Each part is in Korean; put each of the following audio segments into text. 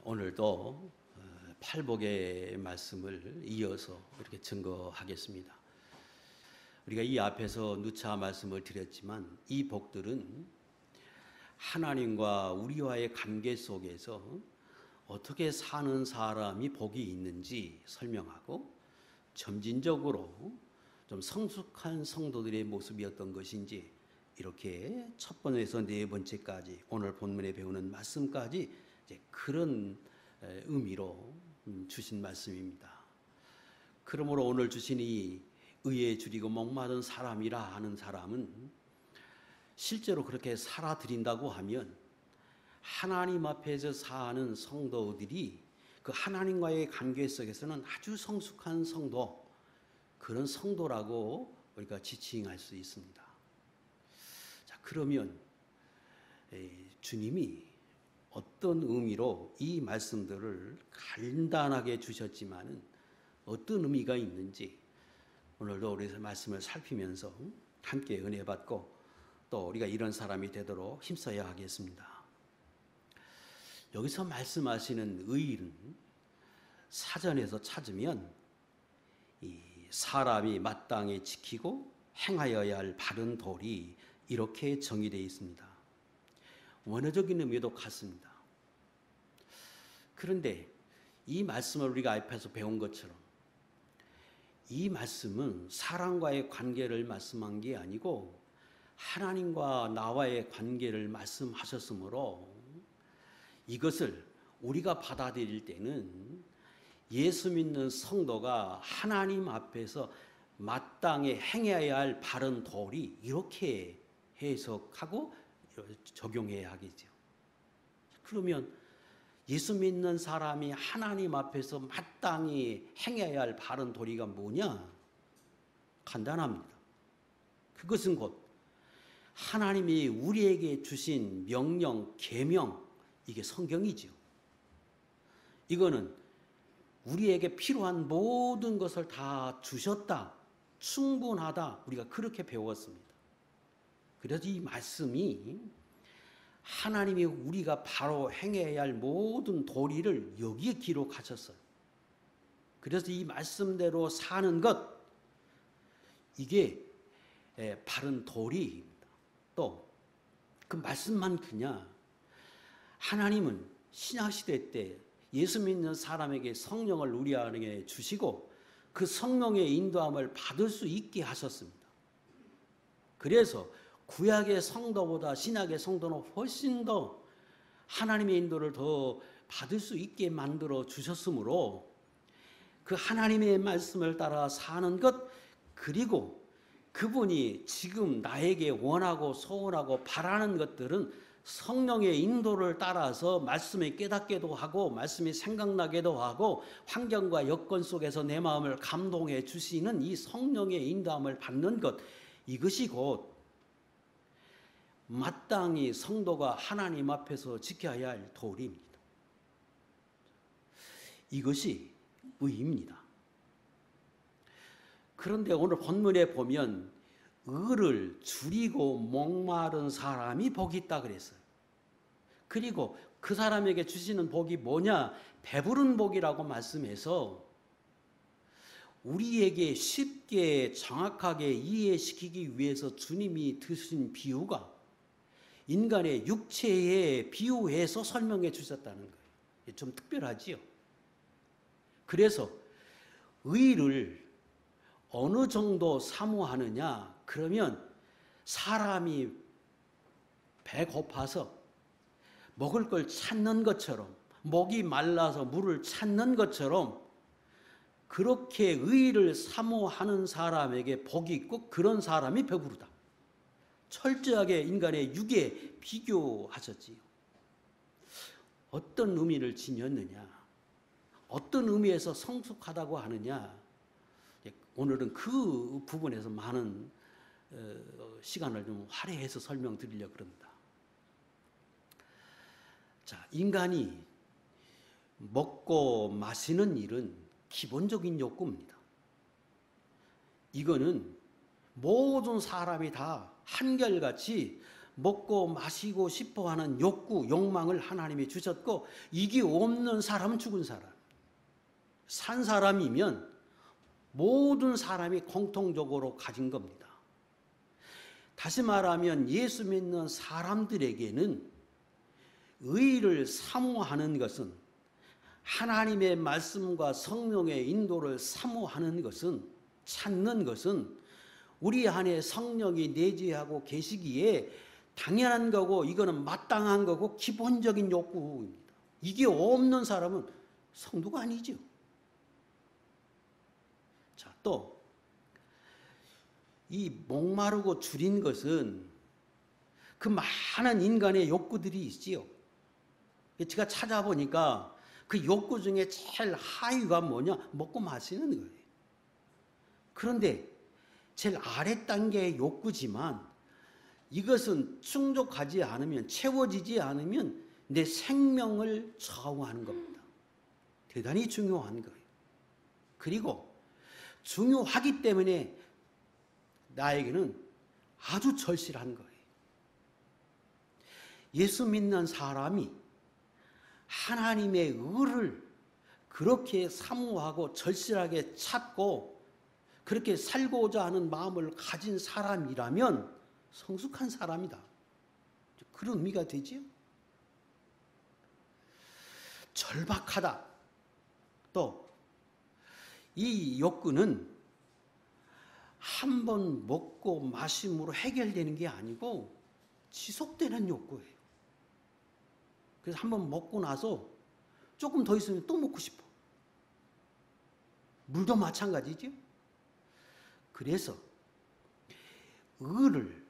오늘도 팔복의 말씀을 이어서 이렇게 증거하겠습니다. 우리가 이 앞에서 누차 말씀을 드렸지만 이 복들은 하나님과 우리와의 관계 속에서 어떻게 사는 사람이 복이 있는지 설명하고 점진적으로 좀 성숙한 성도들의 모습이 어떤 것인지 이렇게 첫 번째에서 네 번째까지 오늘 본문에 배우는 말씀까지 이제 그런 의미로 주신 말씀입니다. 그러므로 오늘 주신 이 의에 줄이고 목마른 사람이라 하는 사람은 실제로 그렇게 살아드린다고 하면 하나님 앞에서 사는 성도들이 그 하나님과의 관계 속에서는 아주 성숙한 성도, 그런 성도라고 우리가 지칭할 수 있습니다. 자, 그러면 주님이 어떤 의미로 이 말씀들을 간단하게 주셨지만은 어떤 의미가 있는지 오늘도 우리 말씀을 살피면서 함께 은혜 받고 또 우리가 이런 사람이 되도록 힘써야 하겠습니다. 여기서 말씀하시는 의는 사전에서 찾으면 이 사람이 마땅히 지키고 행하여야 할 바른 도리 이렇게 정의되어 있습니다. 원어적인 의미도 같습니다. 그런데 이 말씀을 우리가 앞에서 배운 것처럼 이 말씀은 사람과의 관계를 말씀한 게 아니고 하나님과 나와의 관계를 말씀하셨으므로 이것을 우리가 받아들일 때는 예수 믿는 성도가 하나님 앞에서 마땅히 행해야 할 바른 도리 이렇게 해석하고 적용해야 하겠죠. 그러면 예수 믿는 사람이 하나님 앞에서 마땅히 행해야 할 바른 도리가 뭐냐? 간단합니다. 그것은 곧 하나님이 우리에게 주신 명령, 계명, 이게 성경이죠. 이거는 우리에게 필요한 모든 것을 다 주셨다, 충분하다, 우리가 그렇게 배웠습니다. 그래서 이 말씀이 하나님이 우리가 바로 행해야 할 모든 도리를 여기에 기록하셨어요. 그래서 이 말씀대로 사는 것, 이게 바른 도리입니다. 또 그 말씀만 그냐? 하나님은 신약시대 때 예수 믿는 사람에게 성령을 우리 안에 주시고 그 성령의 인도함을 받을 수 있게 하셨습니다. 그래서 구약의 성도보다 신약의 성도는 훨씬 더 하나님의 인도를 더 받을 수 있게 만들어 주셨으므로 그 하나님의 말씀을 따라 사는 것, 그리고 그분이 지금 나에게 원하고 소원하고 바라는 것들은 성령의 인도를 따라서 말씀이 깨닫게도 하고 말씀이 생각나게도 하고 환경과 여건 속에서 내 마음을 감동해 주시는 이 성령의 인도함을 받는 것, 이것이 곧 마땅히 성도가 하나님 앞에서 지켜야 할 도리입니다. 이것이 의입니다. 그런데 오늘 본문에 보면 의를 줄이고 목마른 사람이 복이 있다 그랬어요. 그리고 그 사람에게 주시는 복이 뭐냐? 배부른 복이라고 말씀해서 우리에게 쉽게 정확하게 이해시키기 위해서 주님이 드신 비유가 인간의 육체에 비유해서 설명해 주셨다는 거예요. 좀 특별하지요. 그래서 의를 어느 정도 사모하느냐? 그러면 사람이 배고파서 먹을 걸 찾는 것처럼, 목이 말라서 물을 찾는 것처럼 그렇게 의를 사모하는 사람에게 복이 있고 그런 사람이 배부르다. 철저하게 인간의 육에 비교하셨지요. 어떤 의미를 지녔느냐? 어떤 의미에서 성숙하다고 하느냐? 오늘은 그 부분에서 많은 시간을 좀 할애해서 설명드리려고 그럽니다. 자, 인간이 먹고 마시는 일은 기본적인 욕구입니다. 이거는 모든 사람이 다 한결같이 먹고 마시고 싶어하는 욕구, 욕망을 하나님이 주셨고 이게 없는 사람은 죽은 사람. 산 사람이면 모든 사람이 공통적으로 가진 겁니다. 다시 말하면 예수 믿는 사람들에게는 의를 사모하는 것은, 하나님의 말씀과 성령의 인도를 사모하는 것은, 찾는 것은 우리 안에 성령이 내재하고 계시기에 당연한 거고, 이거는 마땅한 거고 기본적인 욕구입니다. 이게 없는 사람은 성도가 아니죠. 자, 또 이 목마르고 줄인 것은 그 많은 인간의 욕구들이 있지요. 제가 찾아보니까 그 욕구 중에 제일 하위가 뭐냐? 먹고 마시는 거예요. 그런데 제일 아래 단계의 욕구지만 이것은 충족하지 않으면, 채워지지 않으면 내 생명을 좌우하는 겁니다. 대단히 중요한 거예요. 그리고 중요하기 때문에 나에게는 아주 절실한 거예요. 예수 믿는 사람이 하나님의 의를 그렇게 사모하고 절실하게 찾고 그렇게 살고자 하는 마음을 가진 사람이라면 성숙한 사람이다. 그런 의미가 되지요. 절박하다. 또 이 욕구는 한 번 먹고 마심으로 해결되는 게 아니고 지속되는 욕구예요. 그래서 한 번 먹고 나서 조금 더 있으면 또 먹고 싶어. 물도 마찬가지죠. 그래서 의를,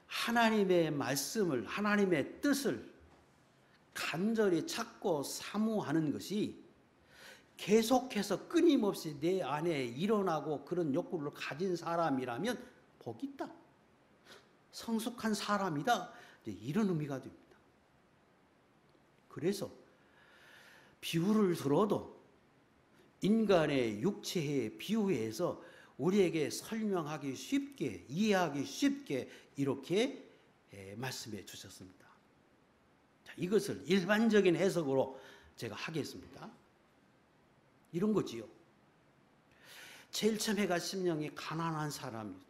하나님의 말씀을, 하나님의 뜻을 간절히 찾고 사모하는 것이 계속해서 끊임없이 내 안에 일어나고 그런 욕구를 가진 사람이라면 복이 있다. 성숙한 사람이다. 이런 의미가 됩니다. 그래서 비유를 들어도 인간의 육체에 비유해서 우리에게 설명하기 쉽게, 이해하기 쉽게 이렇게 말씀해 주셨습니다. 자, 이것을 일반적인 해석으로 제가 하겠습니다. 이런 거지요. 제일 처음에가 심령이 가난한 사람이에요.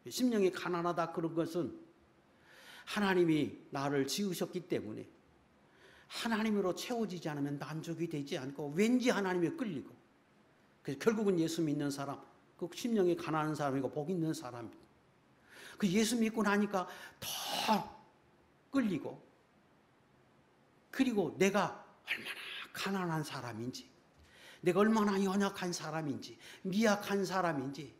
심령이 가난하다 그런 것은 하나님이 나를 지으셨기 때문에 하나님으로 채워지지 않으면 만족이 되지 않고 왠지 하나님에 끌리고, 그래서 결국은 예수 믿는 사람, 그 심령이 가난한 사람이고 복 있는 사람입니다. 그 예수 믿고 나니까 더 끌리고, 그리고 내가 얼마나 가난한 사람인지, 내가 얼마나 연약한 사람인지, 미약한 사람인지,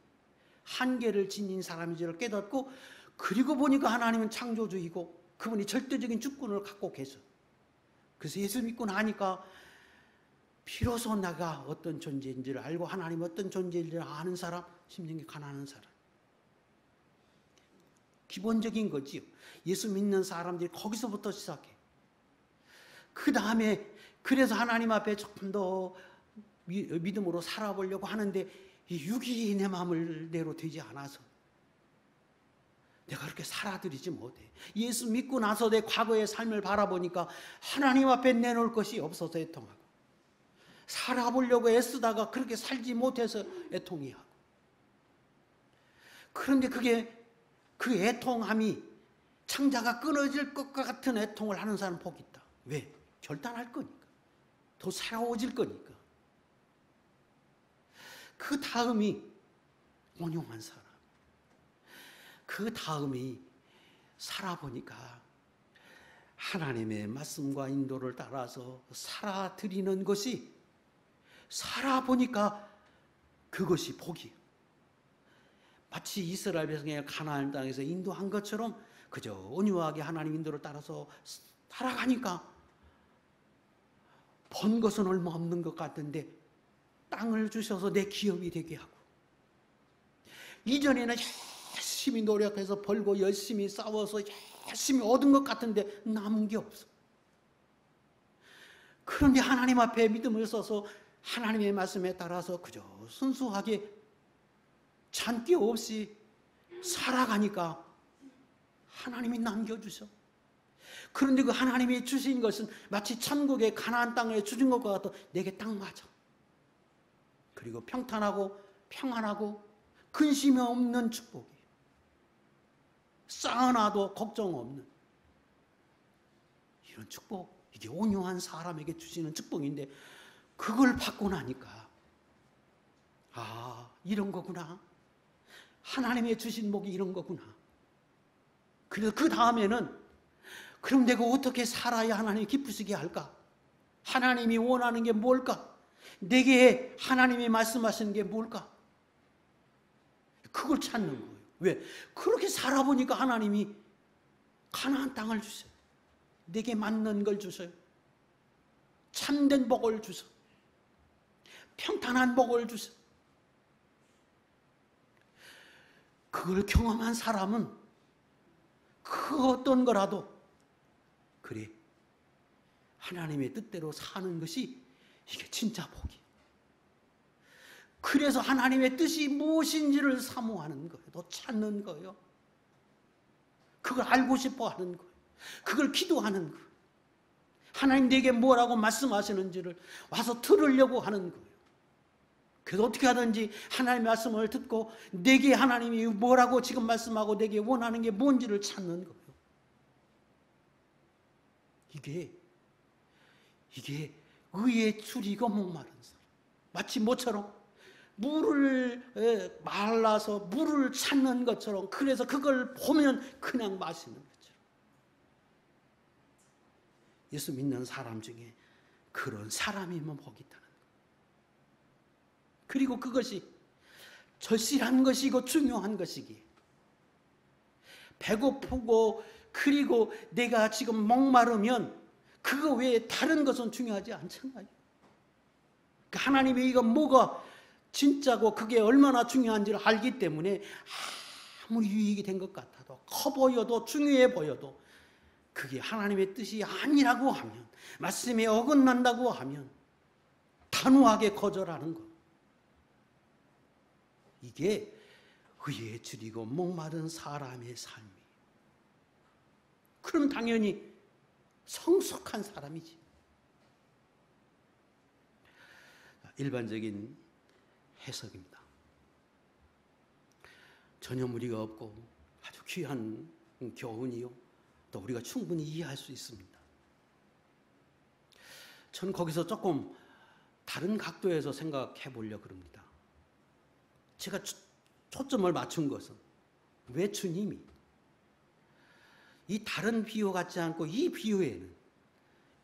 한계를 지닌 사람인지를 깨닫고, 그리고 보니까 하나님은 창조주이고 그분이 절대적인 주권을 갖고 계셔. 그래서 예수 믿고 나니까 비로소 내가 어떤 존재인지를 알고 하나님 어떤 존재인지를 아는 사람, 심령이 가난한 사람. 기본적인 거지요. 예수 믿는 사람들이 거기서부터 시작해. 그 다음에 그래서 하나님 앞에 조금 더 믿음으로 살아보려고 하는데 이 육이 내 마음을 대로 되지 않아서 내가 그렇게 살아들이지 못해. 예수 믿고 나서 내 과거의 삶을 바라보니까 하나님 앞에 내놓을 것이 없어서 애통하고, 살아보려고 애쓰다가 그렇게 살지 못해서 애통이 하고, 그런데 그게 그 애통함이 창자가 끊어질 것 같은 애통을 하는 사람은 복이 있다. 왜? 결단할 거니까. 더 살아오질 거니까. 그 다음이 온용한 사람. 그 다음이 살아보니까 하나님의 말씀과 인도를 따라서 살아드리는 것이, 살아보니까 그것이 복이에요. 마치 이스라엘 백성이 가나안 땅에서 인도한 것처럼 그저 온유하게 하나님 인도를 따라서 살아가니까 번 것은 얼마 없는 것 같은데 땅을 주셔서 내 기업이 되게 하고, 이전에는 열심히 노력해서 벌고 열심히 싸워서 열심히 얻은 것 같은데 남은 게 없어. 그런데 하나님 앞에 믿음을 써서 하나님의 말씀에 따라서 그저 순수하게 잔기 없이 살아가니까 하나님이 남겨주셔. 그런데 그 하나님이 주신 것은 마치 천국의 가나안 땅에 주신 것과 같아 내게 딱 맞아. 그리고 평탄하고 평안하고 근심이 없는 축복이에요. 쌓아놔도 걱정 없는 이런 축복. 이게 온유한 사람에게 주시는 축복인데 그걸 받고 나니까 아, 이런 거구나. 하나님의 주신 복이 이런 거구나. 그래서 그 다음에는 그럼 내가 어떻게 살아야 하나님이 기쁘시게 할까? 하나님이 원하는 게 뭘까? 내게 하나님이 말씀하시는 게 뭘까? 그걸 찾는 거예요. 왜? 그렇게 살아보니까 하나님이 가나안 땅을 주셔요. 내게 맞는 걸 주셔요. 참된 복을 주셔요. 평탄한 복을 주셔요. 그걸 경험한 사람은 그 어떤 거라도 그래, 하나님의 뜻대로 사는 것이 이게 진짜 복이에요. 그래서 하나님의 뜻이 무엇인지를 사모하는 거예요. 또 찾는 거예요. 그걸 알고 싶어 하는 거예요. 그걸 기도하는 거예요. 하나님 내게 뭐라고 말씀하시는지를 와서 들으려고 하는 거예요. 그래서 어떻게 하든지 하나님의 말씀을 듣고 내게 하나님이 뭐라고 지금 말씀하고 내게 원하는 게 뭔지를 찾는 거예요. 이게 의에 줄이고 목마른 사람. 마치 뭐처럼 물을 말라서 물을 찾는 것처럼, 그래서 그걸 보면 그냥 마시는 것처럼. 예수 믿는 사람 중에 그런 사람이면 복이 있다는 거예요. 그리고 그것이 절실한 것이고 중요한 것이기에 배고프고 그리고 내가 지금 목마르면 그거 외에 다른 것은 중요하지 않잖아요. 하나님이 이거 뭐가 진짜고 그게 얼마나 중요한지를 알기 때문에 아무리 유익이 된 것 같아도 커 보여도 중요해 보여도 그게 하나님의 뜻이 아니라고 하면, 말씀에 어긋난다고 하면 단호하게 거절하는 것. 이게 의에 줄이고 목마른 사람의 삶이에요. 그럼 당연히 성숙한 사람이지. 일반적인 해석입니다. 전혀 무리가 없고 아주 귀한 교훈이요, 또 우리가 충분히 이해할 수 있습니다. 저는 거기서 조금 다른 각도에서 생각해 보려고 합니다. 제가 초점을 맞춘 것은 왜 주님이 이 다른 비유 같지 않고 이 비유에는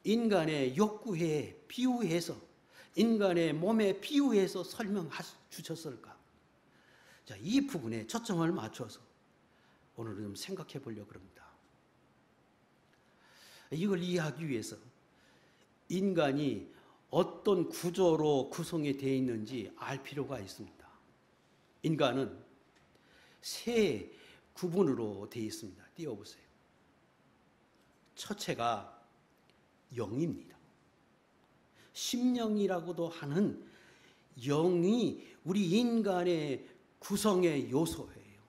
인간의 욕구에 비유해서, 인간의 몸에 비유해서 설명해 주셨을까? 자, 이 부분에 초점을 맞춰서 오늘은 좀 생각해 보려고 합니다. 이걸 이해하기 위해서 인간이 어떤 구조로 구성이 되어 있는지 알 필요가 있습니다. 인간은 세 구분으로 되어 있습니다. 띄워보세요. 첫째가 영입니다. 심령이라고도 하는 영이 우리 인간의 구성의 요소예요.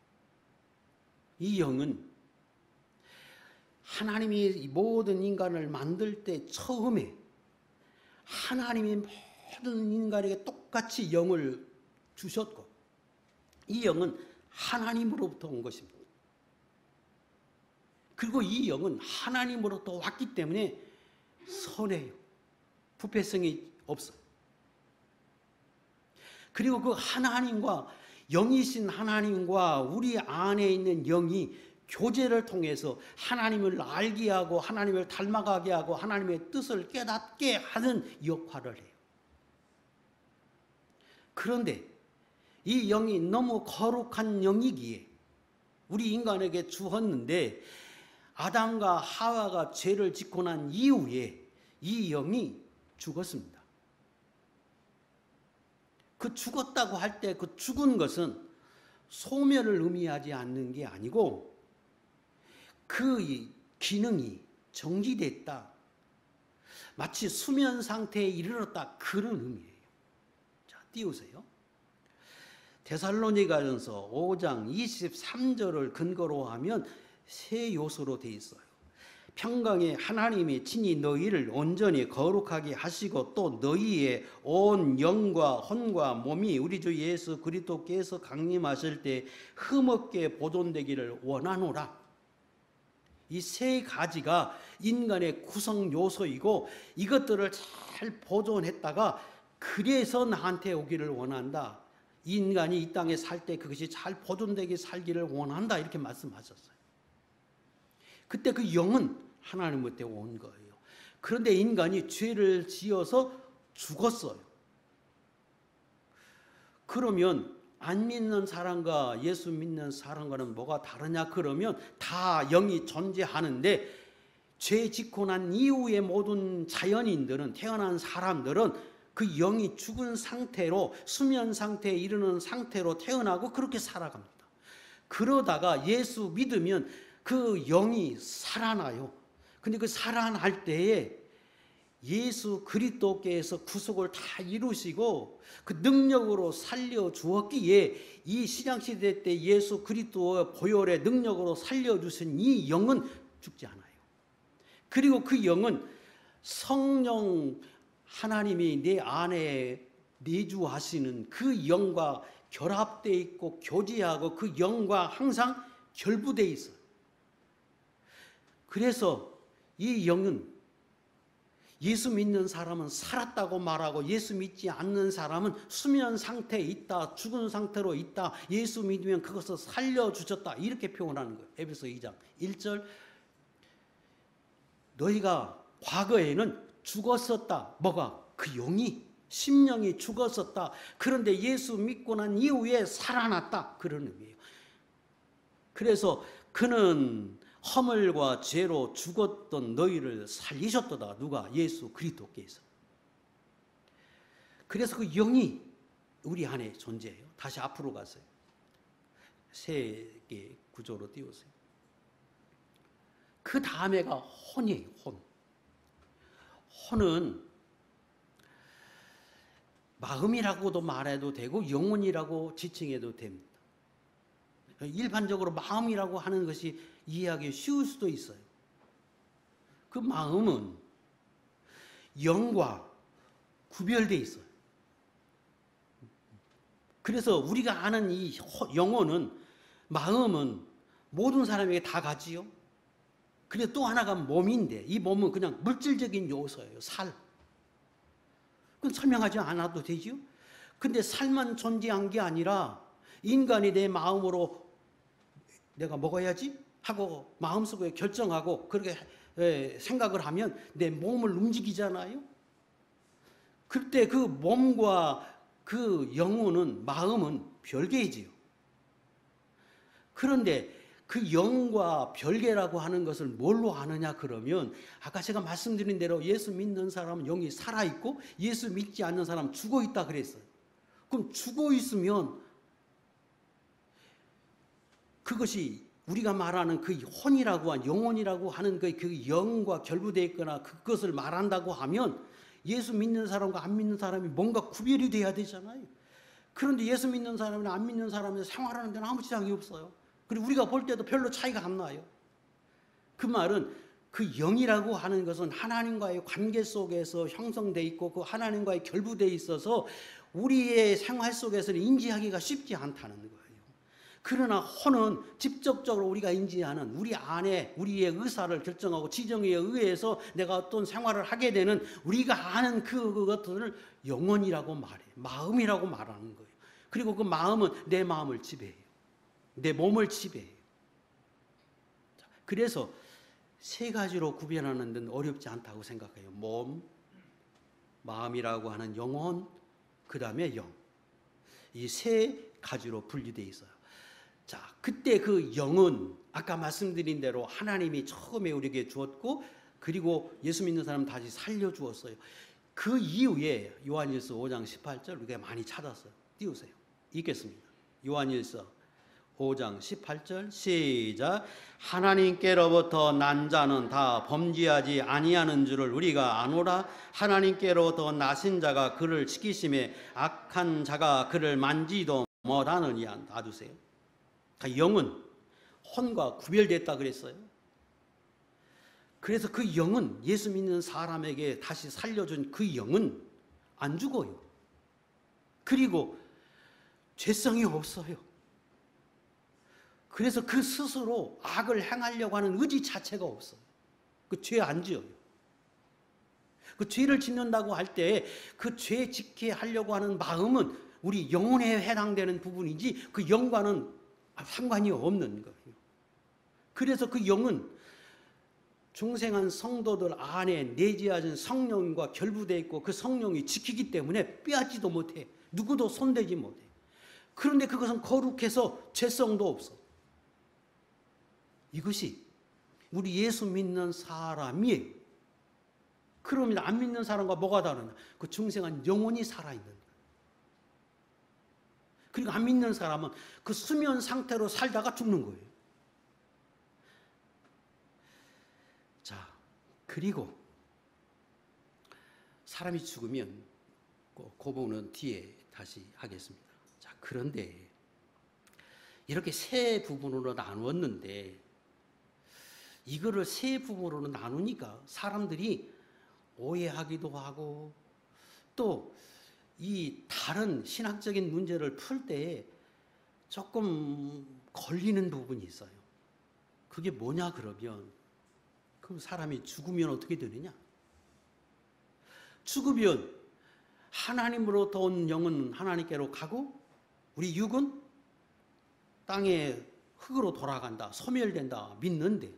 이 영은 하나님이 모든 인간을 만들 때 처음에 하나님이 모든 인간에게 똑같이 영을 주셨고, 이 영은 하나님으로부터 온 것입니다. 그리고 이 영은 하나님으로부터 왔기 때문에 선해요. 부패성이 없어요. 그리고 그 하나님과, 영이신 하나님과 우리 안에 있는 영이 교제를 통해서 하나님을 알게 하고 하나님을 닮아가게 하고 하나님의 뜻을 깨닫게 하는 역할을 해요. 그런데 이 영이 너무 거룩한 영이기에 우리 인간에게 주었는데, 아담과 하와가 죄를 짓고 난 이후에 이 영이 죽었습니다. 그 죽었다고 할 때 그 죽은 것은 소멸을 의미하지 않는 게 아니고 그 기능이 정지됐다, 마치 수면 상태에 이르렀다, 그런 의미예요. 자, 띄우세요. 데살로니가전서 5장 23절을 근거로 하면 세 요소로 되어 있어요. 평강에 하나님이 친히 너희를 온전히 거룩하게 하시고 또 너희의 온 영과 혼과 몸이 우리 주 예수 그리스도께서 강림하실 때 흠없게 보존되기를 원하노라. 이 세 가지가 인간의 구성 요소이고 이것들을 잘 보존했다가 그래서 나한테 오기를 원한다. 인간이 이 땅에 살 때 그것이 잘 보존되게 살기를 원한다. 이렇게 말씀하셨어요. 그때 그 영은 하나님한테 온 거예요. 그런데 인간이 죄를 지어서 죽었어요. 그러면 안 믿는 사람과 예수 믿는 사람과는 뭐가 다르냐? 그러면 다 영이 존재하는데 죄 짓고 난 이후에 모든 자연인들은, 태어난 사람들은 그 영이 죽은 상태로, 수면 상태에 이르는 상태로 태어나고 그렇게 살아갑니다. 그러다가 예수 믿으면 그 영이 살아나요. 근데 그 살아날 때에 예수 그리스도께서 구속을 다 이루시고 그 능력으로 살려 주었기에 이 신약시대 때 예수 그리스도의 보혈의 능력으로 살려주신 이 영은 죽지 않아요. 그리고 그 영은 성령 하나님이 내 안에 내주하시는 그 영과 결합되어 있고 교제하고 그 영과 항상 결부되어 있어요. 그래서 이 영은 예수 믿는 사람은 살았다고 말하고 예수 믿지 않는 사람은 수면 상태에 있다, 죽은 상태로 있다, 예수 믿으면 그것을 살려주셨다 이렇게 표현하는 거예요. 에베소 2장 1절 너희가 과거에는 죽었었다. 뭐가? 그 영이, 심령이 죽었었다. 그런데 예수 믿고 난 이후에 살아났다. 그런 의미예요. 그래서 그는 허물과 죄로 죽었던 너희를 살리셨도다. 누가? 예수 그리스도께서. 그래서 그 영이 우리 안에 존재해요. 다시 앞으로 가세요. 세 개 구조로 띄우세요. 그 다음에가 혼이에요. 혼. 혼은 마음이라고도 말해도 되고 영혼이라고 지칭해도 됩니다. 일반적으로 마음이라고 하는 것이 이해하기 쉬울 수도 있어요. 그 마음은 영과 구별되어 있어요. 그래서 우리가 아는 이 영혼은, 마음은 모든 사람에게 다 가지요. 근데 또 하나가 몸인데 이 몸은 그냥 물질적인 요소예요. 살. 그건 설명하지 않아도 되죠. 근데 살만 존재한 게 아니라 인간이 내 마음으로 내가 먹어야지 하고 마음속에 결정하고 그렇게 생각을 하면 내 몸을 움직이잖아요. 그때 그 몸과 그 영혼은, 마음은 별개이지요. 그런데 그 영과 별개라고 하는 것을 뭘로 아느냐 그러면 아까 제가 말씀드린 대로 예수 믿는 사람은 영이 살아있고 예수 믿지 않는 사람은 죽어있다 그랬어요. 그럼 죽어있으면 그것이 우리가 말하는 그 혼이라고 하는, 영혼이라고 하는 그 영과 결부되어 있거나 그것을 말한다고 하면 예수 믿는 사람과 안 믿는 사람이 뭔가 구별이 돼야 되잖아요. 그런데 예수 믿는 사람이나 안 믿는 사람이 생활하는 데는 아무 지장이 없어요. 그리고 우리가 볼 때도 별로 차이가 안 나요. 그 말은 그 영이라고 하는 것은 하나님과의 관계 속에서 형성되어 있고 그 하나님과의 결부되어 있어서 우리의 생활 속에서는 인지하기가 쉽지 않다는 거예요. 그러나 혼은 직접적으로 우리가 인지하는, 우리 안에 우리의 의사를 결정하고 지정에 의해서 내가 어떤 생활을 하게 되는 우리가 아는 그것들을 영혼이라고 말해요. 마음이라고 말하는 거예요. 그리고 그 마음은 내 마음을 지배해요. 내 몸을 지배해요. 그래서 세 가지로 구별하는 데는 어렵지 않다고 생각해요. 몸, 마음이라고 하는 영혼, 그 다음에 영. 이 세 가지로 분리되어 있어요. 자, 그때 그 영은 아까 말씀드린 대로 하나님이 처음에 우리에게 주었고 그리고 예수 믿는 사람 다시 살려주었어요. 그 이후에 요한일서 5장 18절 우리가 많이 찾았어요. 띄우세요. 읽겠습니다. 요한일서 5장 18절 시작. 하나님께로부터 난 자는 다 범죄하지 아니하는 줄을 우리가 아노라. 하나님께로부터 나신 자가 그를 지키심에 악한 자가 그를 만지도 못하느니라. 놔두세요. 영은 혼과 구별됐다 그랬어요. 그래서 그 영은, 예수 믿는 사람에게 다시 살려준 그 영은 안 죽어요. 그리고 죄성이 없어요. 그래서 그 스스로 악을 행하려고 하는 의지 자체가 없어요. 그 죄 안 지어요. 그 죄를 짓는다고 할 때 그 죄 짓게 하려고 하는 마음은 우리 영혼에 해당되는 부분이지 그 영과는 상관이 없는 거예요. 그래서 그 영은 중생한 성도들 안에 내재하신 성령과 결부되어 있고 그 성령이 지키기 때문에 빼앗지도 못해. 누구도 손대지 못해. 그런데 그것은 거룩해서 죄성도 없어. 이것이 우리 예수 믿는 사람이에요. 그러면 안 믿는 사람과 뭐가 다르냐? 그 중생한 영혼이 살아있는 거예요. 그리고 안 믿는 사람은 그 수면 상태로 살다가 죽는 거예요. 자, 그리고 사람이 죽으면 그 부분은 뒤에 다시 하겠습니다. 자, 그런데 이렇게 세 부분으로 나누었는데 이거를 세 부분으로 나누니까 사람들이 오해하기도 하고 또 이 다른 신학적인 문제를 풀 때 조금 걸리는 부분이 있어요. 그게 뭐냐 그러면 그럼 사람이 죽으면 어떻게 되느냐? 죽으면 하나님으로부터 온 영은 하나님께로 가고 우리 육은 땅의 흙으로 돌아간다, 소멸된다 믿는데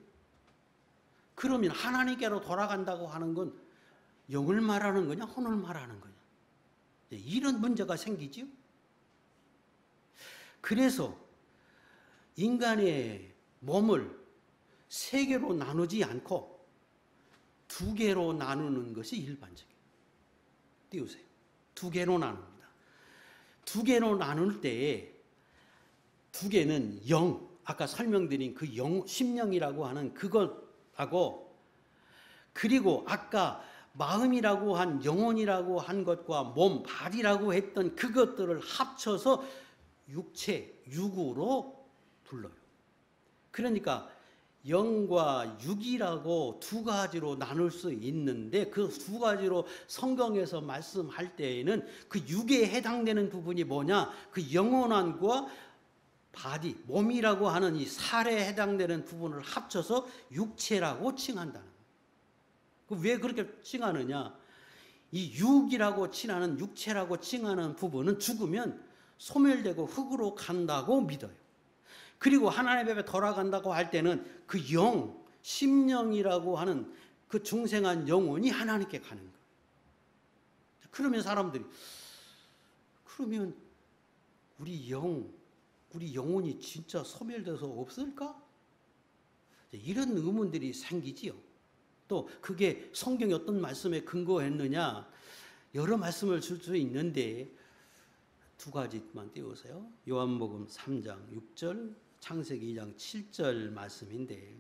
그러면 하나님께로 돌아간다고 하는 건 영을 말하는 거냐 혼을 말하는 거냐? 이런 문제가 생기죠. 그래서 인간의 몸을 세 개로 나누지 않고 두 개로 나누는 것이 일반적이에요. 띄우세요. 두 개로 나눕니다. 두 개로 나눌 때 두 개는 영, 아까 설명드린 그 영, 심령이라고 하는 그것하고 그리고 아까 마음이라고 한 영혼이라고 한 것과 몸, 발이라고 했던 그것들을 합쳐서 육체, 육으로 불러요. 그러니까 영과 육이라고 두 가지로 나눌 수 있는데 그 두 가지로 성경에서 말씀할 때에는 그 육에 해당되는 부분이 뭐냐? 그 영혼안과 바디, 몸이라고 하는 이 살에 해당되는 부분을 합쳐서 육체라고 칭한다는 거예요. 왜 그렇게 칭하느냐? 이 육이라고 칭하는 육체라고 칭하는 부분은 죽으면 소멸되고 흙으로 간다고 믿어요. 그리고 하나님 앞에 돌아간다고 할 때는 그 영, 심령이라고 하는 그 중생한 영혼이 하나님께 가는 거예요. 그러면 사람들이 그러면 우리 영혼이 진짜 소멸돼서 없을까? 이런 의문들이 생기지요. 또 그게 성경이 어떤 말씀에 근거했느냐? 여러 말씀을 줄 수 있는데 두 가지만 띄우세요. 요한복음 3장 6절, 창세기 2장 7절 말씀인데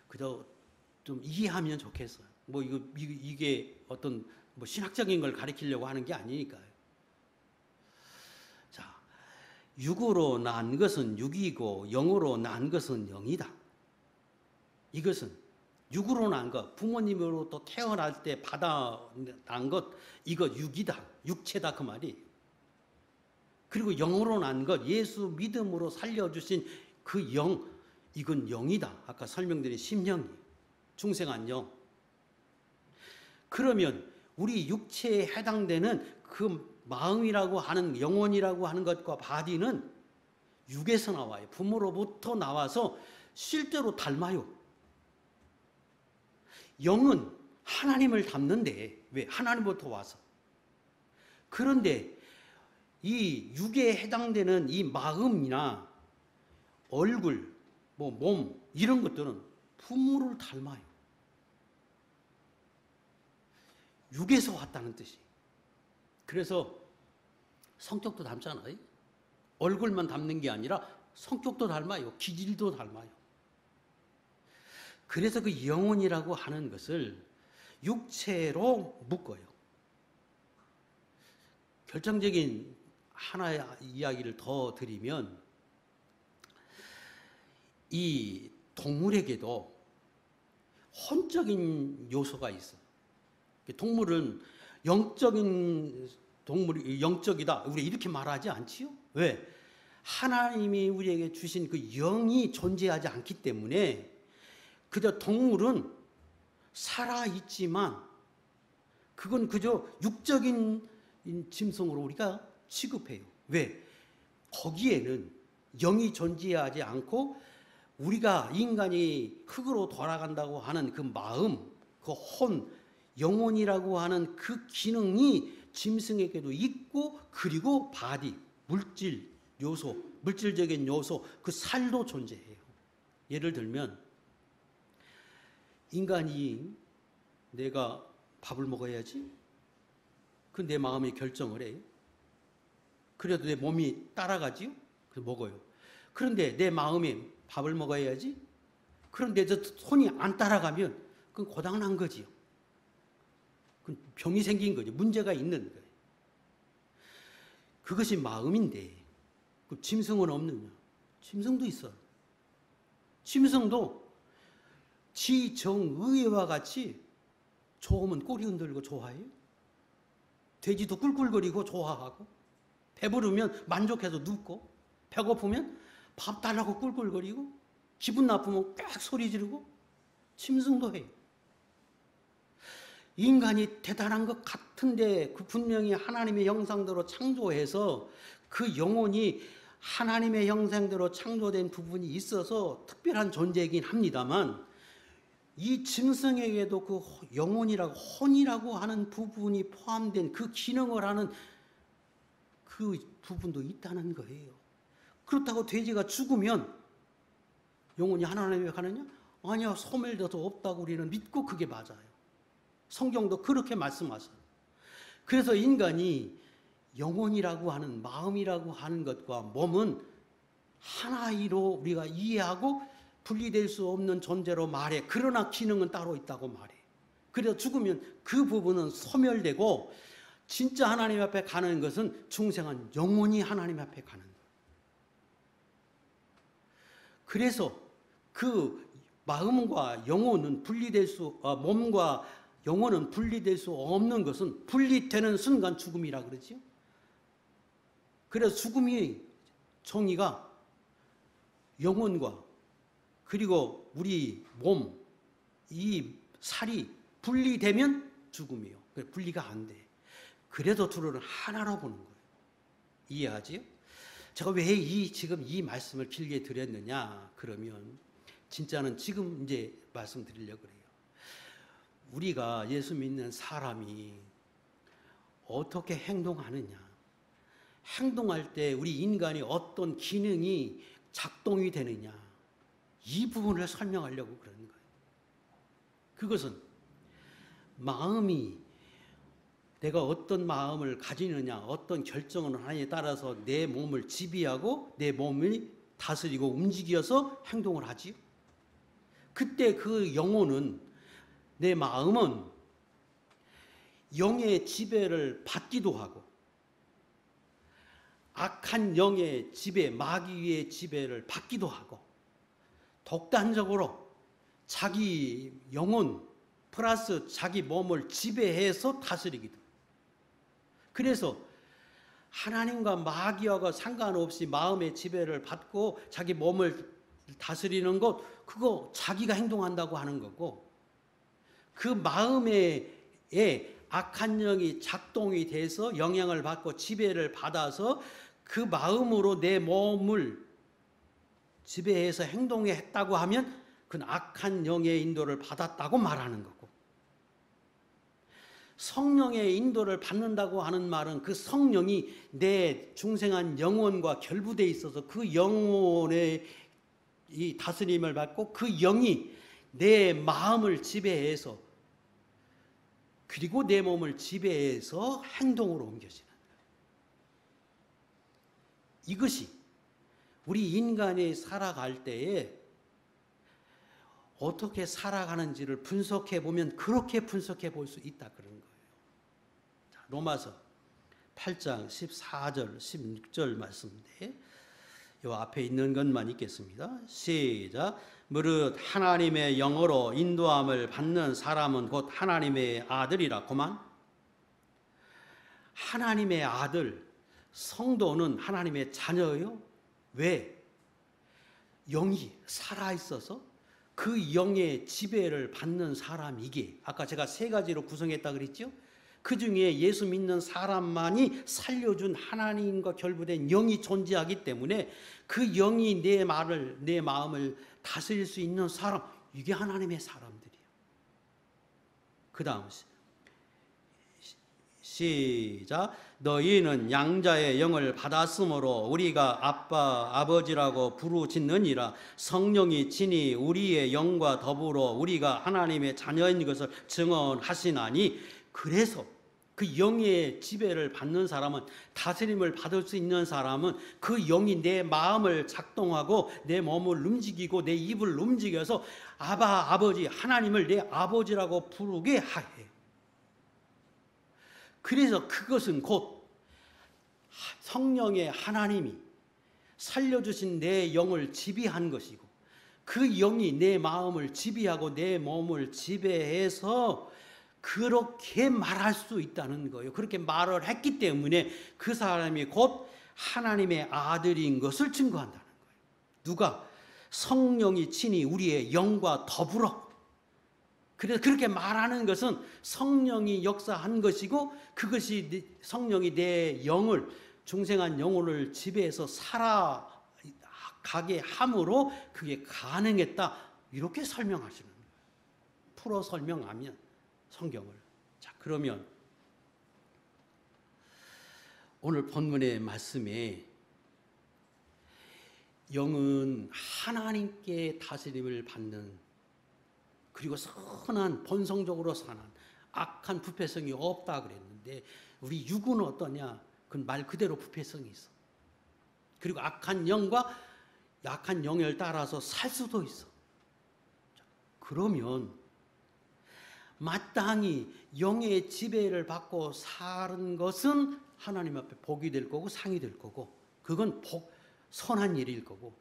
그저 좀 이해하면 좋겠어요. 뭐 이게 어떤 뭐 신학적인 걸 가리키려고 하는 게 아니니까요. 자, 육으로 난 것은 육이고 영으로 난 것은 영이다. 이것은 육으로 난 것, 부모님으로부터 태어날 때 받아 난 것, 이거 육이다, 육체다 그 말이. 그리고 영으로 난 것, 예수 믿음으로 살려주신 그 영, 이건 영이다. 아까 설명드린 심령이, 중생한 영. 그러면 우리 육체에 해당되는 그 마음이라고 하는 영혼이라고 하는 것과 바디는 육에서 나와요. 부모로부터 나와서 실제로 닮아요. 영은 하나님을 닮는데 왜? 하나님부터 와서. 그런데 이 육에 해당되는 이 마음이나 얼굴, 뭐 몸 이런 것들은 부모를 닮아요. 육에서 왔다는 뜻이. 그래서 성격도 닮잖아요. 얼굴만 닮는 게 아니라 성격도 닮아요. 기질도 닮아요. 그래서 그 영혼이라고 하는 것을 육체로 묶어요. 결정적인 하나의 이야기를 더 드리면 이 동물에게도 혼적인 요소가 있어. 동물은 영적인 동물이 영적이다. 우리 이렇게 말하지 않지요? 왜? 하나님이 우리에게 주신 그 영이 존재하지 않기 때문에 그저 동물은 살아있지만 그건 그저 육적인 짐승으로 우리가 취급해요. 왜? 거기에는 영이 존재하지 않고 우리가 인간이 흙으로 돌아간다고 하는 그 마음, 그 혼, 영혼이라고 하는 그 기능이 짐승에게도 있고 그리고 바디, 물질 요소, 물질적인 요소, 그 살도 존재해요. 예를 들면 인간이 내가 밥을 먹어야지. 그 내 마음이 결정을 해요. 그래도 내 몸이 따라가지요. 그래서 먹어요. 그런데 내 마음이 밥을 먹어야지. 그런데 저 손이 안 따라가면 그건 고장난 거지요. 그건 병이 생긴 거죠. 문제가 있는 거예요. 그것이 마음인데 그 짐승은 없느냐? 짐승도 있어. 짐승도 지 정의와 같이 좋으면 꼬리 흔들고 좋아해요. 돼지도 꿀꿀거리고 좋아하고 배부르면 만족해서 눕고 배고프면 밥 달라고 꿀꿀거리고 기분 나쁘면 꽥 소리 지르고 짐승도 해요. 인간이 대단한 것 같은데 그 분명히 하나님의 형상대로 창조해서 그 영혼이 하나님의 형상대로 창조된 부분이 있어서 특별한 존재이긴 합니다만 이 짐승에게도 그 영혼이라고 혼이라고 하는 부분이 포함된 그 기능을 하는 그 부분도 있다는 거예요. 그렇다고 돼지가 죽으면 영혼이 하나님에 가느냐? 아니요, 소멸돼서 없다고 우리는 믿고 그게 맞아요. 성경도 그렇게 말씀하셔요. 그래서 인간이 영혼이라고 하는 마음이라고 하는 것과 몸은 하나이로 우리가 이해하고 분리될 수 없는 존재로 말해. 그러나 기능은 따로 있다고 말해. 그래서 죽으면 그 부분은 소멸되고 진짜 하나님 앞에 가는 것은 중생한 영혼이 하나님 앞에 가는 거예요. 그래서 그 마음과 영혼은 몸과 영혼은 분리될 수 없는 것은 분리되는 순간 죽음이라 그러죠. 그래서 죽음의 정의가 영혼과 그리고 우리 몸, 이 살이 분리되면 죽음이에요. 분리가 안 돼. 그래도 둘을 하나로 보는 거예요. 이해하지요? 제가 왜 지금 이 말씀을 길게 드렸느냐? 그러면 진짜는 지금 이제 말씀드리려고 그래요. 우리가 예수 믿는 사람이 어떻게 행동하느냐? 행동할 때 우리 인간이 어떤 기능이 작동이 되느냐? 이 부분을 설명하려고 그러는 거예요. 그것은 마음이 내가 어떤 마음을 가지느냐, 어떤 결정을 하느냐에 따라서 내 몸을 지배하고 내 몸을 다스리고 움직여서 행동을 하지요. 그때 그 영혼은 내 마음은 영의 지배를 받기도 하고 악한 영의 지배, 마귀의 지배를 받기도 하고 독단적으로 자기 영혼 플러스 자기 몸을 지배해서 다스리기도. 그래서 하나님과 마귀와 상관없이 마음의 지배를 받고 자기 몸을 다스리는 것, 그거 자기가 행동한다고 하는 거고, 그 마음에 악한 영이 작동이 돼서 영향을 받고 지배를 받아서 그 마음으로 내 몸을 지배해서 행동했다고 하면 그건 악한 영의 인도를 받았다고 말하는 거고, 성령의 인도를 받는다고 하는 말은 그 성령이 내 중생한 영혼과 결부되어 있어서 그 영혼의 이 다스림을 받고 그 영이 내 마음을 지배해서 그리고 내 몸을 지배해서 행동으로 옮겨지는 거예요. 이것이 우리 인간이 살아갈 때에 어떻게 살아가는지를 분석해 보면 그렇게 분석해 볼 수 있다 그런 거예요. 로마서 8장 14절 16절 말씀인데 요 앞에 있는 것만 읽겠습니다. 시작. 무릇 하나님의 영으로 인도함을 받는 사람은 곧 하나님의 아들이라. 그만. 하나님의 아들, 성도는 하나님의 자녀예요. 왜? 영이 살아있어서 그 영의 지배를 받는 사람이기에, 아까 제가 세 가지로 구성했다 그랬죠? 그 중에 예수 믿는 사람만이 살려준 하나님과 결부된 영이 존재하기 때문에 그 영이 내 말을, 내 마음을 다스릴 수 있는 사람, 이게 하나님의 사람들이에요. 그 다음 시작. 너희는 양자의 영을 받았으므로 우리가 아빠 아버지라고 부르짖느니라. 성령이 친히 우리의 영과 더불어 우리가 하나님의 자녀인 것을 증언하시나니. 그래서 그 영의 지배를 받는 사람은, 다스림을 받을 수 있는 사람은 그 영이 내 마음을 작동하고 내 몸을 움직이고 내 입을 움직여서 아바 아버지, 하나님을 내 아버지라고 부르게 하해. 그래서 그것은 곧 성령의 하나님이 살려주신 내 영을 지배한 것이고, 그 영이 내 마음을 지배하고 내 몸을 지배해서 그렇게 말할 수 있다는 거예요. 그렇게 말을 했기 때문에 그 사람이 곧 하나님의 아들인 것을 증거한다는 거예요. 누가? 성령이 친히 우리의 영과 더불어. 그래서 그렇게 말하는 것은 성령이 역사한 것이고, 그것이 성령이 내 영을, 중생한 영혼을 지배해서 살아가게 함으로 그게 가능했다. 이렇게 설명하시는 거예요. 풀어 설명하면 성경을. 자, 그러면 오늘 본문의 말씀에 영은 하나님께 다스림을 받는, 그리고 선한 본성적으로 사는, 악한 부패성이 없다 그랬는데, 우리 육은 어떠냐? 그건 말 그대로 부패성이 있어. 그리고 악한 영과 약한 영을 따라서 살 수도 있어. 그러면 마땅히 영의 지배를 받고 사는 것은 하나님 앞에 복이 될 거고 상이 될 거고, 그건 선한 일일 거고,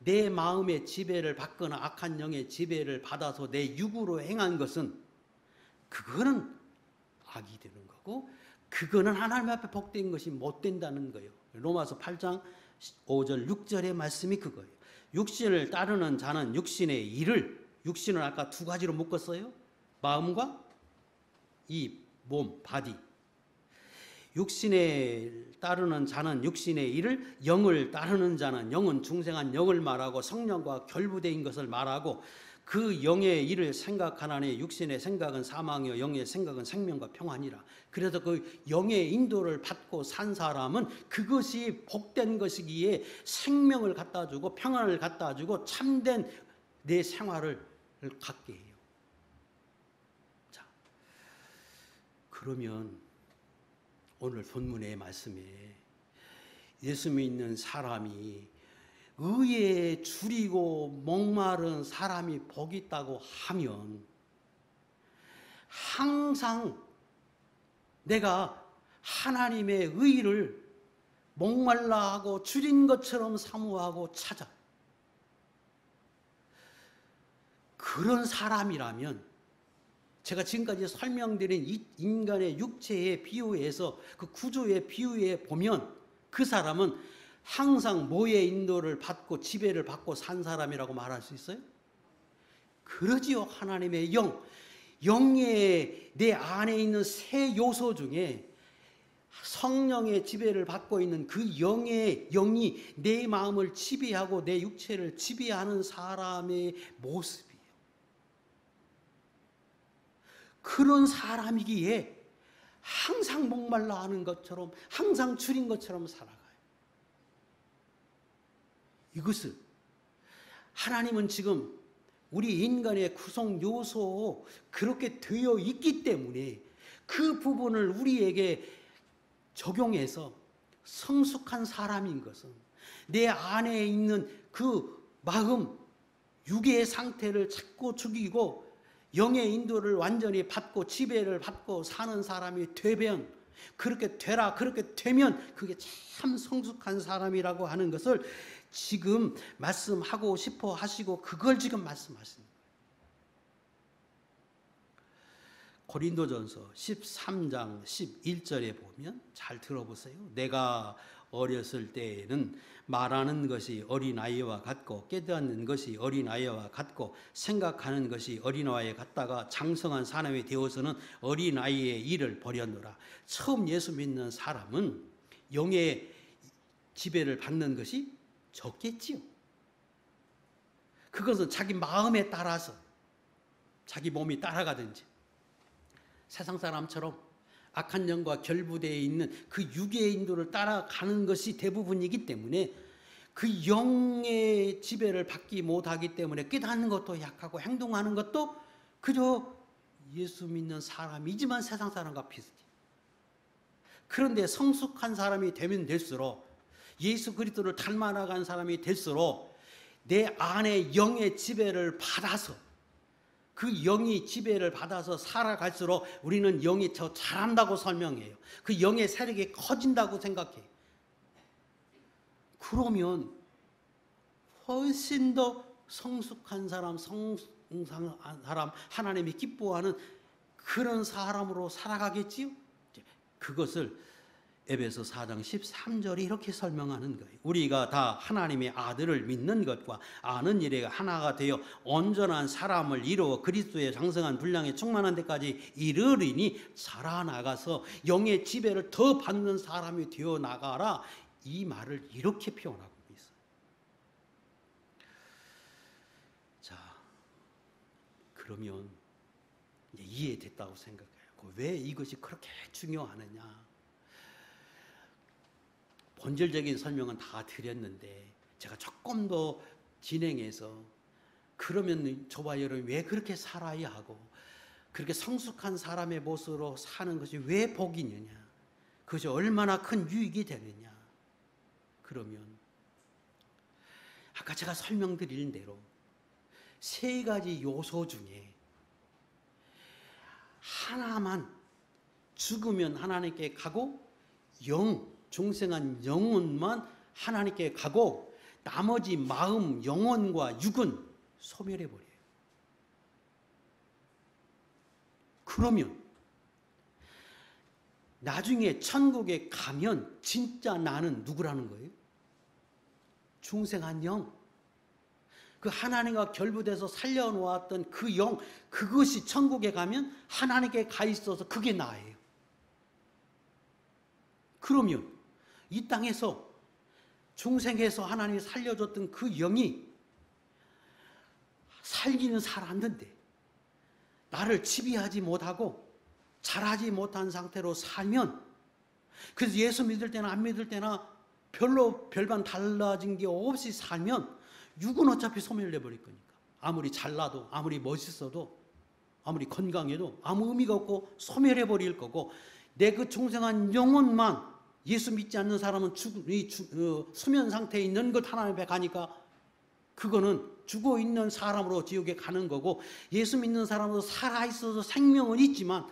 내 마음의 지배를 받거나 악한 영의 지배를 받아서 내 육으로 행한 것은, 그거는 악이 되는 거고, 그거는 하나님 앞에 복된 것이 못 된다는 거예요. 로마서 8장 5절 6절의 말씀이 그거예요. 육신을 따르는 자는 육신의 일을, 육신을 아까 두 가지로 묶었어요. 마음과 이 몸, 바디. 육신에 따르는 자는 육신의 일을, 영을 따르는 자는 영은 중생한 영을 말하고 성령과 결부된 것을 말하고, 그 영의 일을 생각하나니 육신의 생각은 사망이요 영의 생각은 생명과 평안이라. 그래서 그 영의 인도를 받고 산 사람은 그것이 복된 것이기에 생명을 갖다 주고 평안을 갖다 주고 참된 내 생활을 갖게 해요. 자, 그러면 오늘 본문의 말씀에 예수 믿는 사람이 의에 줄이고 목마른 사람이 복이 있다고 하면, 항상 내가 하나님의 의를 목말라 하고 줄인 것처럼 사모하고 찾아. 그런 사람이라면, 제가 지금까지 설명드린 이 인간의 육체의 비유에서, 그 구조의 비유에 보면 그 사람은 항상 뭐의 인도를 받고 지배를 받고 산 사람이라고 말할 수 있어요? 그러지요. 하나님의 영, 영의 내 안에 있는 세 요소 중에 성령의 지배를 받고 있는 그 영이 내 마음을 지배하고 내 육체를 지배하는 사람의 모습이에요. 그런 사람이기에 항상 목말라 하는 것처럼, 항상 줄인 것처럼 살아가요. 이것을 하나님은 지금 우리 인간의 구성 요소 그렇게 되어 있기 때문에 그 부분을 우리에게 적용해서 성숙한 사람인 것은, 내 안에 있는 그 마음, 육의 상태를 자꾸 죽이고 영의 인도를 완전히 받고 지배를 받고 사는 사람이 되면 그렇게 되라. 그렇게 되면 그게 참 성숙한 사람이라고 하는 것을 지금 말씀하고 싶어 하시고 그걸 지금 말씀하시는 거예요. 고린도전서 13장 11절에 보면 잘 들어보세요. 내가 어렸을 때에는 말하는 것이 어린아이와 같고 깨닫는 것이 어린아이와 같고 생각하는 것이 어린아이와 같다가 장성한 사람이 되어서는 어린아이의 일을 버렸노라. 처음 예수 믿는 사람은 영의 지배를 받는 것이 적겠지요. 그것은 자기 마음에 따라서 자기 몸이 따라가든지 세상 사람처럼 악한 영과 결부되어 있는 그 육의 인도를 따라가는 것이 대부분이기 때문에 그 영의 지배를 받기 못하기 때문에 깨닫는 것도 약하고 행동하는 것도 그저 예수 믿는 사람이지만 세상 사람과 비슷해요. 그런데 성숙한 사람이 되면 될수록 예수 그리스도를 닮아나간 사람이 될수록 내 안에 영의 지배를 받아서 그 영이 지배를 받아서 살아갈수록 우리는 영이 더 잘한다고 설명해요. 그 영의 세력이 커진다고 생각해요. 그러면 훨씬 더 성숙한 사람, 성상한 사람, 하나님이 기뻐하는 그런 사람으로 살아가겠지요. 그것을 에베소 4장 13절이 이렇게 설명하는 거예요. 우리가 다 하나님의 아들을 믿는 것과 아는 일에 하나가 되어 온전한 사람을 이루어 그리스도의 장성한 분량에 충만한 데까지 이르리니 자라나가서 영의 지배를 더 받는 사람이 되어 나가라. 이 말을 이렇게 표현하고 있어요. 자, 그러면 이제 이해됐다고 생각해요. 왜 이것이 그렇게 중요하느냐? 본질적인 설명은 다 드렸는데 제가 조금 더 진행해서 그러면 저와 여러분이 왜 그렇게 살아야 하고 그렇게 성숙한 사람의 모습으로 사는 것이 왜 복이냐, 그것이 얼마나 큰 유익이 되느냐. 그러면 아까 제가 설명드린 대로 세 가지 요소 중에 하나만 죽으면 하나님께 가고 중생한 영혼만 하나님께 가고 나머지 마음, 영혼과 육은 소멸해버려요. 그러면 나중에 천국에 가면 진짜 나는 누구라는 거예요? 중생한 영. 그 하나님과 결부돼서 살려놓았던 그 영, 그것이 천국에 가면 하나님께 가 있어서 그게 나예요. 그러면 이 땅에서 중생에서 하나님이 살려줬던 그 영이 살기는 살았는데 나를 지배하지 못하고 잘하지 못한 상태로 살면, 그래서 예수 믿을 때나 안 믿을 때나 별로 별반 달라진 게 없이 살면 육은 어차피 소멸돼 버릴 거니까 아무리 잘나도 아무리 멋있어도 아무리 건강해도 아무 의미가 없고 소멸해 버릴 거고, 내 그 중생한 영혼만 예수 믿지 않는 사람은 수면 상태에 있는 것 하나님 앞에 가니까 그거는 죽어 있는 사람으로 지옥에 가는 거고, 예수 믿는 사람으로 살아있어서 생명은 있지만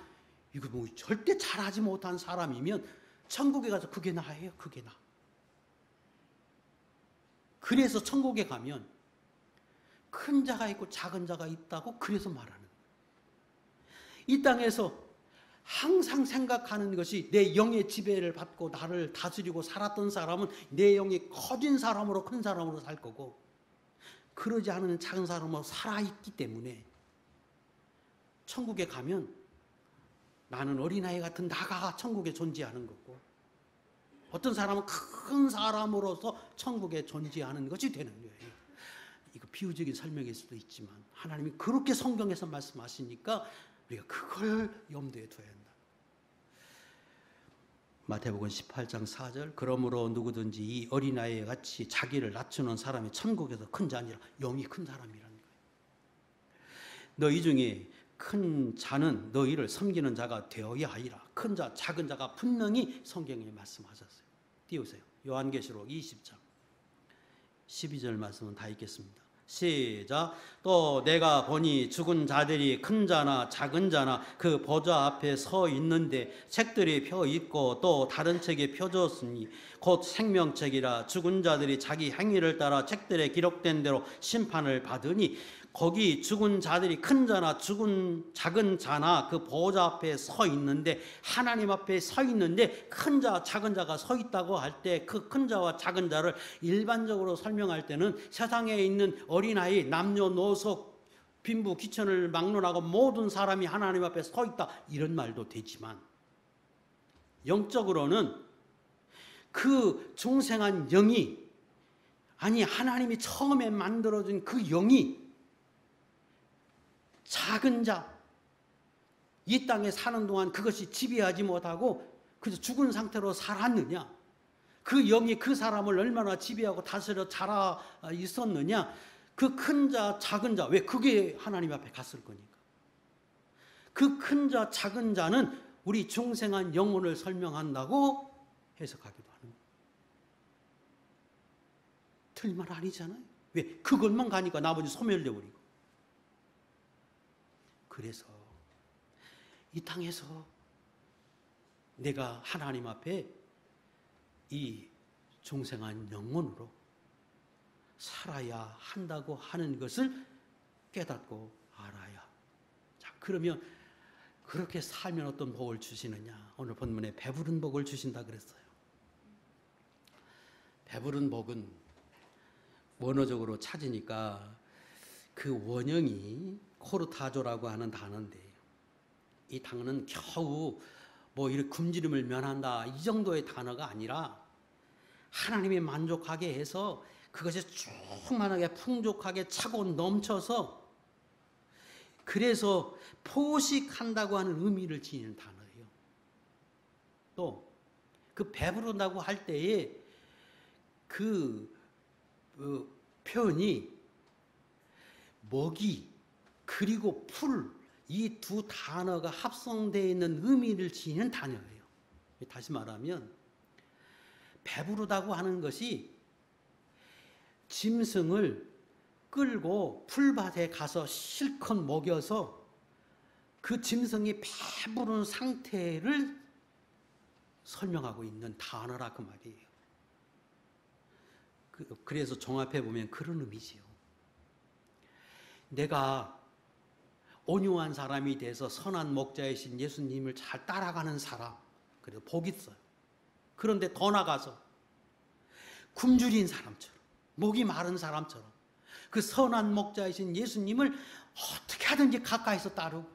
이거 뭐 절대 잘하지 못한 사람이면 천국에 가서 그게 나예요. 그게 나. 그래서 천국에 가면 큰 자가 있고 작은 자가 있다고 그래서 말하는 거예요. 이 땅에서 항상 생각하는 것이 내 영의 지배를 받고 나를 다스리고 살았던 사람은 내 영이 커진 사람으로 큰 사람으로 살 거고, 그러지 않은 작은 사람으로 살아있기 때문에 천국에 가면 나는 어린아이 같은 나가 천국에 존재하는 거고, 어떤 사람은 큰 사람으로서 천국에 존재하는 것이 되는 거예요. 이거 비유적인 설명일 수도 있지만 하나님이 그렇게 성경에서 말씀하시니까 우리가 그걸 염두에 둬야 한다. 마태복음 18장 4절, 그러므로 누구든지 이 어린아이와 같이 자기를 낮추는 사람이 천국에서 큰 자니라. 영이 큰 사람이라는 거예요. 너희 중에 큰 자는 너희를 섬기는 자가 되어야 하리라. 큰 자, 작은 자가 분명히 성경에 말씀하셨어요. 띄우세요. 요한계시록 20장 12절 말씀은 다 읽겠습니다. 시작. 또 내가 보니 죽은 자들이 큰 자나 작은 자나 그 보좌 앞에 서 있는데 책들이 펴 있고 또 다른 책이 펴졌으니 곧 생명책이라. 죽은 자들이 자기 행위를 따라 책들에 기록된 대로 심판을 받으니 거기 죽은 자들이 큰 자나 작은 자나 그 보좌 앞에 서 있는데, 하나님 앞에 서 있는데 큰 자 작은 자가 서 있다고 할 때 그 큰 자와 작은 자를 일반적으로 설명할 때는 세상에 있는 어린아이, 남녀노소, 빈부 귀천을 막론하고 모든 사람이 하나님 앞에 서 있다, 이런 말도 되지만, 영적으로는 그 중생한 영이, 아니 하나님이 처음에 만들어준 그 영이 작은 자, 이 땅에 사는 동안 그것이 지배하지 못하고 그저 죽은 상태로 살았느냐, 그 영이 그 사람을 얼마나 지배하고 다스려 자라 있었느냐, 그 큰 자 작은 자, 왜 그게 하나님 앞에 갔을 거니까. 그 큰 자 작은 자는 우리 중생한 영혼을 설명한다고 해석하기도 하는 거예요. 틀린 말 아니잖아요. 왜? 그것만 가니까 나머지 소멸돼 버리고. 그래서 이 땅에서 내가 하나님 앞에 이 중생한 영혼으로 살아야 한다고 하는 것을 깨닫고 알아야. 자, 그러면 그렇게 살면 어떤 복을 주시느냐? 오늘 본문에 배부른 복을 주신다 그랬어요. 배부른 복은 원어적으로 찾으니까 그 원형이 코르타조라고 하는 단어인데, 이 단어는 겨우 뭐 이렇게 굶주림을 면한다 이 정도의 단어가 아니라 하나님이 만족하게 해서 그것이 충만하게 풍족하게 차고 넘쳐서, 그래서 포식한다고 하는 의미를 지니는 단어예요. 또 그 배부른다고 할 때에 그 표현이 먹이 그리고 풀, 이 두 단어가 합성되어 있는 의미를 지니는 단어예요. 다시 말하면 배부르다고 하는 것이 짐승을 끌고 풀밭에 가서 실컷 먹여서 그 짐승이 배부른 상태를 설명하고 있는 단어라 그 말이에요. 그래서 종합해 보면 그런 의미지요. 내가 온유한 사람이 돼서 선한 목자이신 예수님을 잘 따라가는 사람, 그래도 복 있어요. 그런데 더 나가서 굶주린 사람처럼, 목이 마른 사람처럼 그 선한 목자이신 예수님을 어떻게 하든지 가까이서 따르고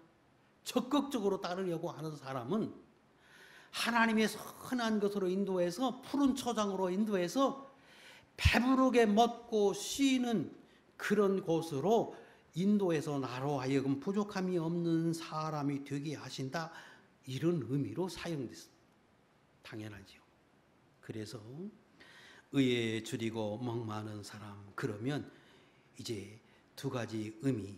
적극적으로 따르려고 하는 사람은 하나님의 선한 것으로 인도해서, 푸른 초장으로 인도해서 배부르게 먹고 쉬는 그런 곳으로 인도해서 나로 하여금 부족함이 없는 사람이 되게 하신다, 이런 의미로 사용됐습니다. 당연하지요. 그래서 의에 줄이고 목마른 사람, 그러면 이제 두 가지 의미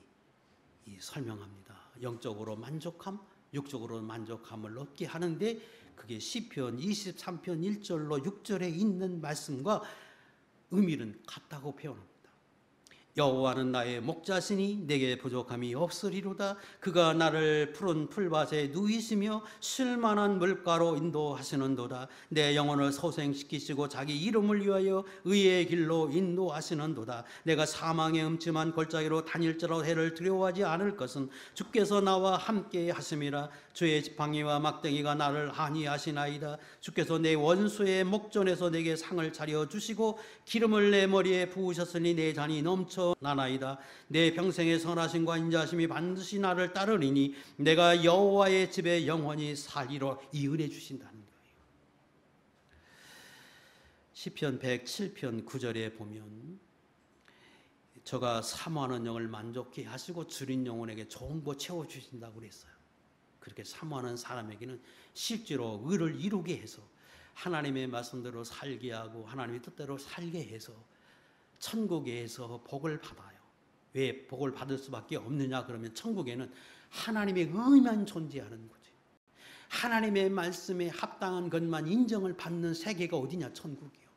설명합니다. 영적으로 만족함, 육적으로 만족함을 얻게 하는데, 그게 시편 23편 1절로 6절에 있는 말씀과 의미는 같다고 표현합니다. 여호와는 나의 목자시니 내게 부족함이 없으리로다. 그가 나를 푸른 풀밭에 누이시며 쉴만한 물가로 인도하시는도다. 내 영혼을 소생시키시고 자기 이름을 위하여 의의 길로 인도하시는도다. 내가 사망의 음침한 골짜기로 다닐지라도 해를 두려워하지 않을 것은 주께서 나와 함께 하심이라. 주의 지팡이와 막대기가 나를 안위하시나이다. 주께서 내 원수의 목전에서 내게 상을 차려주시고 기름을 내 머리에 부으셨으니 내 잔이 넘쳐 나나이다. 내 평생의 선하심과 인자심이 반드시 나를 따르리니 내가 여호와의 집에 영원히 살리로. 이 은혜 주신다는 거예요. 시편 107편 9절에 보면 저가 사모하는 영을 만족케 하시고 줄인 영혼에게 좋은 거 채워주신다고 그랬어요. 그렇게 사모하는 사람에게는 실제로 의를 이루게 해서 하나님의 말씀대로 살게 하고 하나님의 뜻대로 살게 해서 천국에서 복을 받아요. 왜 복을 받을 수밖에 없느냐 그러면, 천국에는 하나님의 의만 존재하는 거지. 하나님의 말씀에 합당한 것만 인정을 받는 세계가 어디냐, 천국이요.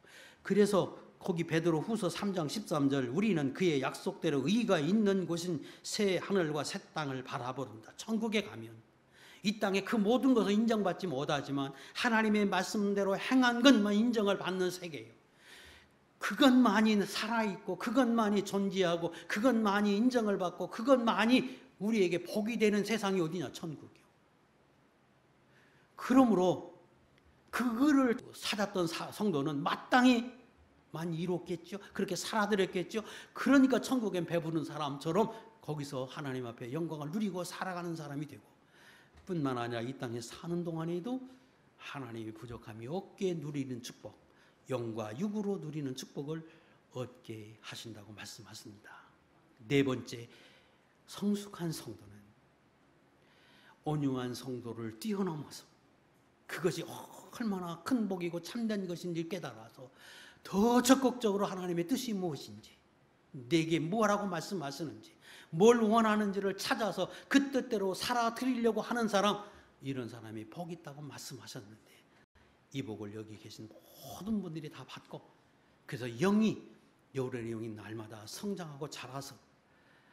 그래서 거기 베드로후서 3장 13절 우리는 그의 약속대로 의가 있는 곳인 새 하늘과 새 땅을 바라보는다. 천국에 가면 이 땅에 그 모든 것을 인정받지 못하지만 하나님의 말씀대로 행한 것만 인정을 받는 세계예요. 그것만이 살아있고 그것만이 존재하고 그것만이 인정을 받고 그것만이 우리에게 복이 되는 세상이 어디냐? 천국이요. 그러므로 그거를 찾았던 성도는 마땅히 많이 이뤘겠죠. 그렇게 살아들였겠죠. 그러니까 천국엔 배부른 사람처럼 거기서 하나님 앞에 영광을 누리고 살아가는 사람이 되고, 뿐만 아니라 이 땅에 사는 동안에도 하나님의 부족함이 없게 누리는 축복, 영과 육으로 누리는 축복을 얻게 하신다고 말씀하십니다. 네 번째, 성숙한 성도는 온유한 성도를 뛰어넘어서 그것이 얼마나 큰 복이고 참된 것인지 깨달아서 더 적극적으로 하나님의 뜻이 무엇인지, 내게 뭐라고 말씀하시는지, 뭘 원하는지를 찾아서 그 뜻대로 살아드리려고 하는 사람, 이런 사람이 복이 있다고 말씀하셨는데 이 복을 여기 계신 모든 분들이 다 받고, 그래서 여러분의 영이 날마다 성장하고 자라서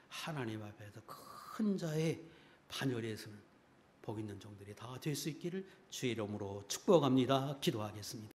하나님 앞에서 큰 자의 반열에 서는 복 있는 종들이 다 될 수 있기를 주의 이름으로 축복합니다. 기도하겠습니다.